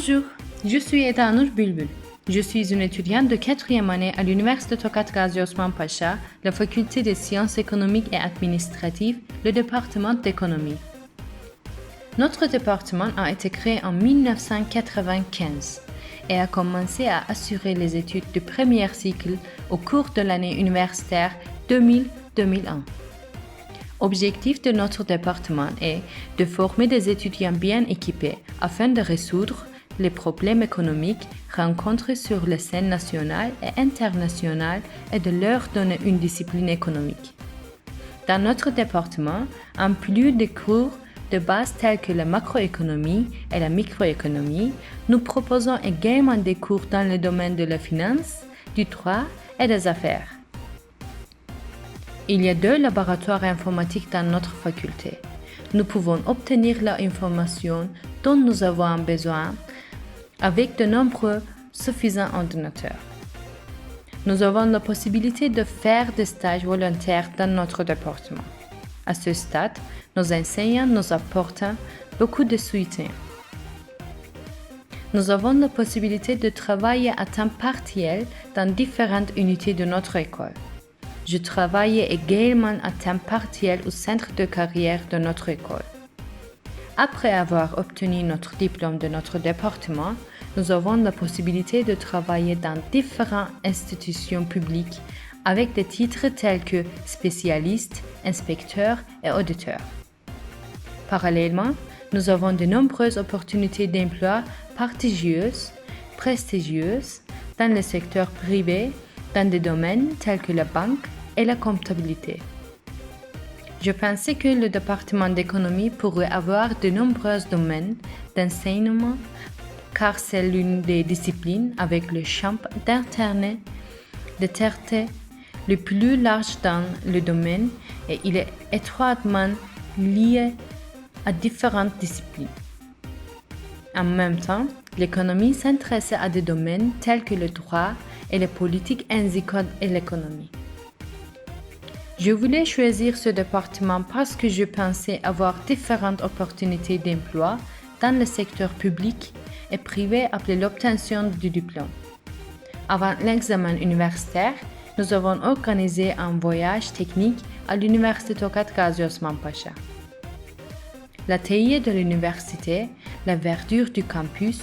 Bonjour, je suis Etanur Bülbül. Je suis une étudiante de 4e année à l'Université Tokat Gazi Osman Paşa, la faculté des sciences économiques et administratives, le département d'économie. Notre département a été créé en 1995 et a commencé à assurer les études du premier cycle au cours de l'année universitaire 2000-2001. Objectif de notre département est de former des étudiants bien équipés afin de résoudre les problèmes économiques rencontrés sur la scène nationale et internationale et de leur donner une discipline économique. Dans notre département, en plus des cours de base tels que la macroéconomie et la microéconomie, nous proposons également des cours dans le domaine de la finance, du droit et des affaires. Il y a 2 laboratoires informatiques dans notre faculté. Nous pouvons obtenir l'information dont nous avons besoin avec de nombreux suffisants ordinateurs. Nous avons la possibilité de faire des stages volontaires dans notre département. À ce stade, nos enseignants nous apportent beaucoup de soutien. Nous avons la possibilité de travailler à temps partiel dans différentes unités de notre école. Je travaillais également à temps partiel au centre de carrière de notre école. Après avoir obtenu notre diplôme de notre département, nous avons la possibilité de travailler dans différentes institutions publiques avec des titres tels que spécialiste, inspecteur et auditeur. Parallèlement, nous avons de nombreuses opportunités d'emploi prestigieuses dans le secteur privé, dans des domaines tels que la banque et la comptabilité. Je pensais que le département d'économie pourrait avoir de nombreux domaines d'enseignement car c'est l'une des disciplines avec le champ d'intérêt le plus large dans le domaine et il est étroitement lié à différentes disciplines. En même temps, l'économie s'intéresse à des domaines tels que le droit et les politiques ainsi que l'économie. Je voulais choisir ce département parce que je pensais avoir différentes opportunités d'emploi dans le secteur public et privé après l'obtention du diplôme. Avant l'examen universitaire, nous avons organisé un voyage technique à l'Université Tokat Gazi Osman Paşa. La taille de l'université, la verdure du campus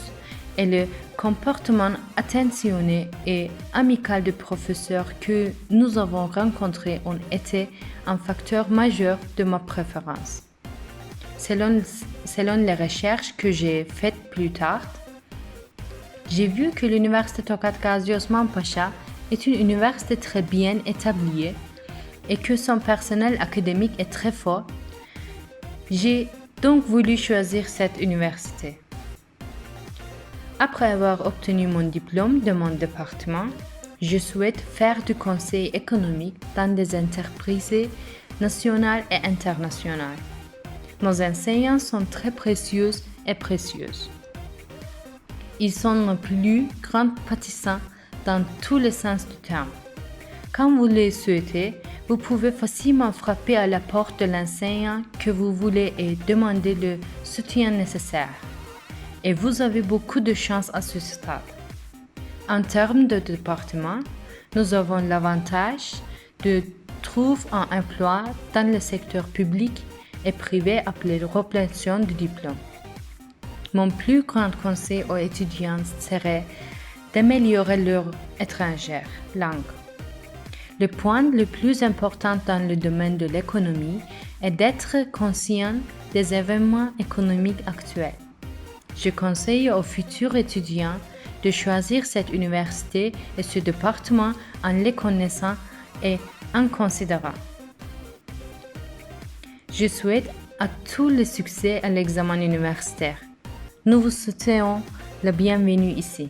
et le comportement attentionné et amical des professeurs que nous avons rencontrés ont été un facteur majeur de ma préférence. Selon les recherches que j'ai faites plus tard, j'ai vu que l'Université Tokat Gazi Osman Paşa est une université très bien établie et que son personnel académique est très fort. J'ai donc voulu choisir cette université. Après avoir obtenu mon diplôme de mon département, je souhaite faire du conseil économique dans des entreprises nationales et internationales. Nos enseignants sont très précieux et précieuses. Ils sont les plus grands praticiens dans tous les sens du terme. Quand vous le souhaitez, vous pouvez facilement frapper à la porte de l'enseignant que vous voulez et demander le soutien nécessaire. Et vous avez beaucoup de chance à ce stade. En termes de département, nous avons l'avantage de trouver un emploi dans le secteur public et privé après l'obtention du diplôme. Mon plus grand conseil aux étudiants serait d'améliorer leur étrangère, langue. Le point le plus important dans le domaine de l'économie est d'être conscient des événements économiques actuels. Je conseille aux futurs étudiants de choisir cette université et ce département en les connaissant et en considérant. Je souhaite à tous le succès à l'examen universitaire. Nous vous souhaitons la bienvenue ici.